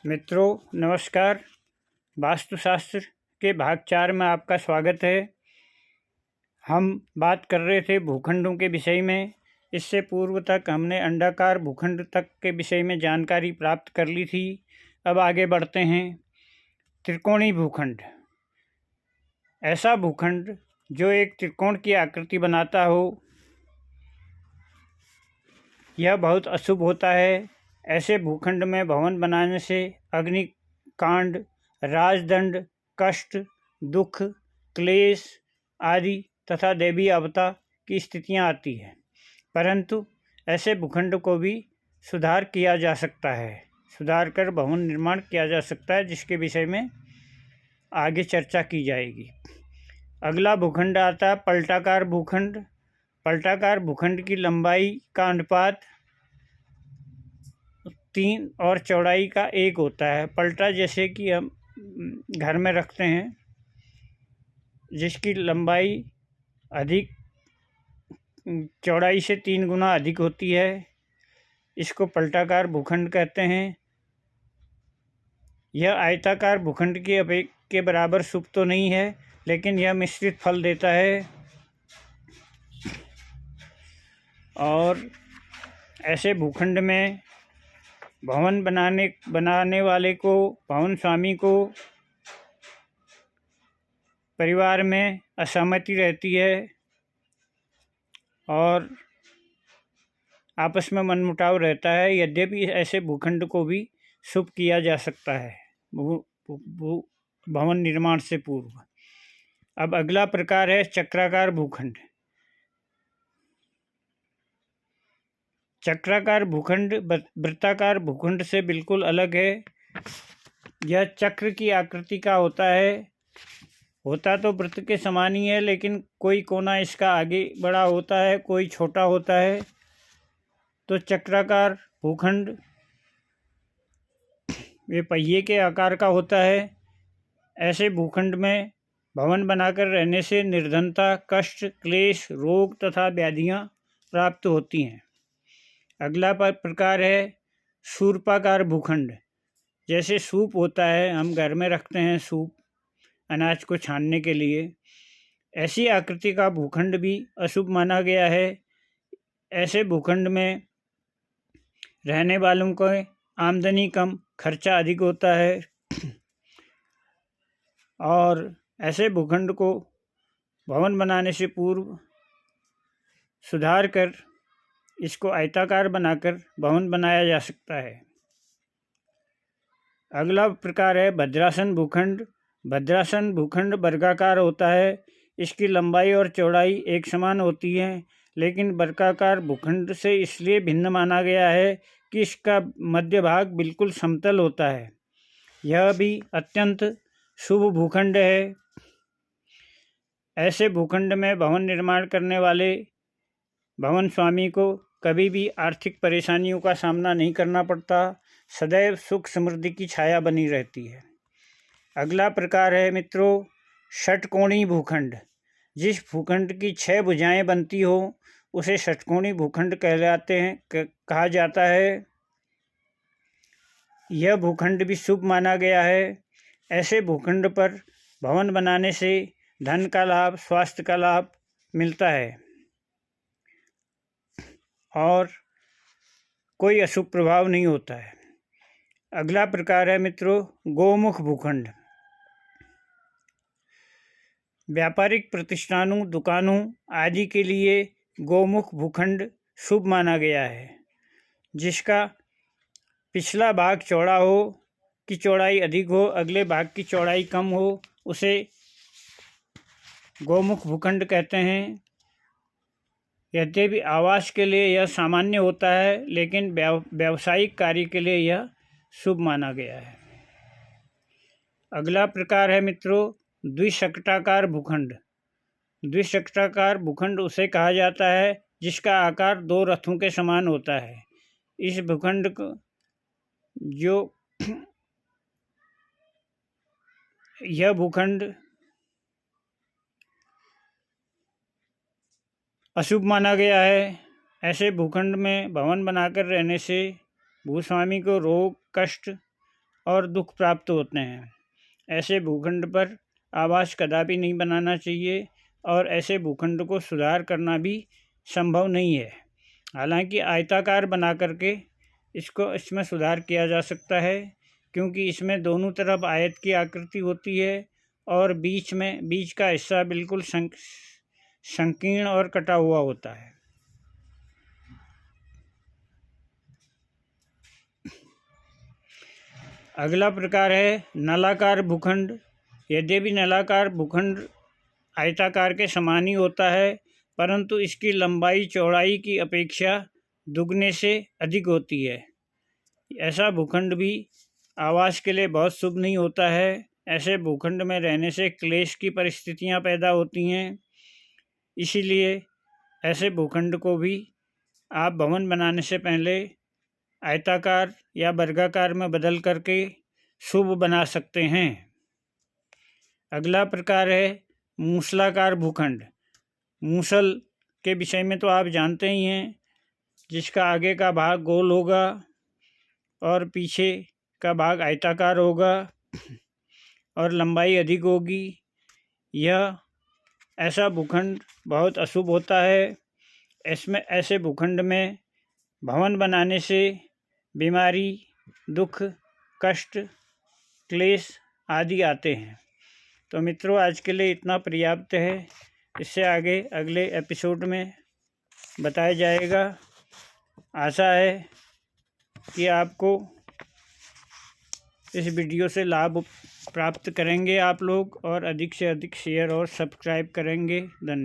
मित्रों नमस्कार। वास्तुशास्त्र के भाग 4 में आपका स्वागत है। हम बात कर रहे थे भूखंडों के विषय में। इससे पूर्व तक हमने अंडाकार भूखंड तक के विषय में जानकारी प्राप्त कर ली थी। अब आगे बढ़ते हैं। त्रिकोणीय भूखंड, ऐसा भूखंड जो एक त्रिकोण की आकृति बनाता हो, यह बहुत अशुभ होता है। ऐसे भूखंड में भवन बनाने से अग्निकांड, राजदंड, कष्ट, दुख, क्लेश आदि तथा दैवीय आपदा की स्थितियां आती हैं। परंतु ऐसे भूखंड को भी सुधार किया जा सकता है, सुधार कर भवन निर्माण किया जा सकता है, जिसके विषय में आगे चर्चा की जाएगी। अगला भूखंड आता है पलटाकार भूखंड। पलटाकार भूखंड की लंबाई का अनुपात 3 और चौड़ाई का 1 होता है। पलटा जैसे कि हम घर में रखते हैं, जिसकी लंबाई अधिक चौड़ाई से 3 गुना अधिक होती है, इसको पलटाकार भूखंड कहते हैं। यह आयताकार भूखंड के बराबर शुभ तो नहीं है, लेकिन यह मिश्रित फल देता है। और ऐसे भूखंड में भवन बनाने वाले को, भवन स्वामी को परिवार में असहमति रहती है और आपस में मनमुटाव रहता है। यद्यपि ऐसे भूखंड को भी शुभ किया जा सकता है भवन निर्माण से पूर्व। अब अगला प्रकार है चक्राकार भूखंड। चक्राकार भूखंड वृत्ताकार भूखंड से बिल्कुल अलग है। यह चक्र की आकृति का होता है। होता तो वृत्त के समान ही है, लेकिन कोई कोना इसका आगे बड़ा होता है, कोई छोटा होता है। तो चक्राकार भूखंड ये पहिए के आकार का होता है। ऐसे भूखंड में भवन बनाकर रहने से निर्धनता, कष्ट, क्लेश, रोग तथा व्याधियां प्राप्त होती हैं। अगला प्रकार है सूर्पाकार भूखंड। जैसे सूप होता है, हम घर में रखते हैं सूप, अनाज को छानने के लिए, ऐसी आकृति का भूखंड भी अशुभ माना गया है। ऐसे भूखंड में रहने वालों को आमदनी कम, खर्चा अधिक होता है। और ऐसे भूखंड को भवन बनाने से पूर्व सुधार कर इसको आयताकार बनाकर भवन बनाया जा सकता है। अगला प्रकार है भद्रासन भूखंड। भद्रासन भूखंड वर्गाकार होता है। इसकी लंबाई और चौड़ाई एक समान होती है, लेकिन वर्गाकार भूखंड से इसलिए भिन्न माना गया है कि इसका मध्य भाग बिल्कुल समतल होता है। यह भी अत्यंत शुभ भूखंड है। ऐसे भूखंड में भवन निर्माण करने वाले भवन स्वामी को कभी भी आर्थिक परेशानियों का सामना नहीं करना पड़ता। सदैव सुख समृद्धि की छाया बनी रहती है। अगला प्रकार है मित्रों षटकोणीय भूखंड। जिस भूखंड की 6 भुजाएं बनती हो उसे षटकोणीय भूखंड कहा जाता है। यह भूखंड भी शुभ माना गया है। ऐसे भूखंड पर भवन बनाने से धन का लाभ, स्वास्थ्य का लाभ मिलता है और कोई अशुभ प्रभाव नहीं होता है। अगला प्रकार है मित्रों गोमुख भूखंड। व्यापारिक प्रतिष्ठानों, दुकानों आदि के लिए गोमुख भूखंड शुभ माना गया है। जिसका पिछला भाग चौड़ा हो, की चौड़ाई अधिक हो, अगले भाग की चौड़ाई कम हो, उसे गोमुख भूखंड कहते हैं। यद्यपि आवास के लिए यह सामान्य होता है, लेकिन व्यावसायिक कार्य के लिए यह शुभ माना गया है। अगला प्रकार है मित्रों द्विशक्टाकार भूखंड। द्विशक्टाकार भूखंड उसे कहा जाता है जिसका आकार 2 रथों के समान होता है। इस भूखंड को यह भूखंड अशुभ माना गया है। ऐसे भूखंड में भवन बनाकर रहने से भूस्वामी को रोग, कष्ट और दुख प्राप्त होते हैं। ऐसे भूखंड पर आवास कदापि नहीं बनाना चाहिए और ऐसे भूखंड को सुधार करना भी संभव नहीं है। हालांकि आयताकार बना करके इसमें सुधार किया जा सकता है, क्योंकि इसमें दोनों तरफ आयत की आकृति होती है और बीच का हिस्सा बिल्कुल संकीर्ण और कटा हुआ होता है। अगला प्रकार है नलाकार भूखंड। यद्यपि नलाकार भूखंड आयताकार के समान ही होता है, परंतु इसकी लंबाई चौड़ाई की अपेक्षा दुगने से अधिक होती है। ऐसा भूखंड भी आवास के लिए बहुत शुभ नहीं होता है। ऐसे भूखंड में रहने से क्लेश की परिस्थितियां पैदा होती हैं। इसीलिए ऐसे भूखंड को भी आप भवन बनाने से पहले आयताकार या वर्गाकार में बदल करके शुभ बना सकते हैं। अगला प्रकार है मूसलाकार भूखंड। मूसल के विषय में तो आप जानते ही हैं, जिसका आगे का भाग गोल होगा और पीछे का भाग आयताकार होगा और लंबाई अधिक होगी। यह ऐसा भूखंड बहुत अशुभ होता है। ऐसे भूखंड में भवन बनाने से बीमारी, दुख, कष्ट, क्लेश आदि आते हैं। तो मित्रों, आज के लिए इतना पर्याप्त है। इससे आगे अगले एपिसोड में बताया जाएगा। आशा है कि आपको इस वीडियो से लाभ प्राप्त करेंगे आप लोग, और अधिक से अधिक शेयर और सब्सक्राइब करेंगे। धन्यवाद।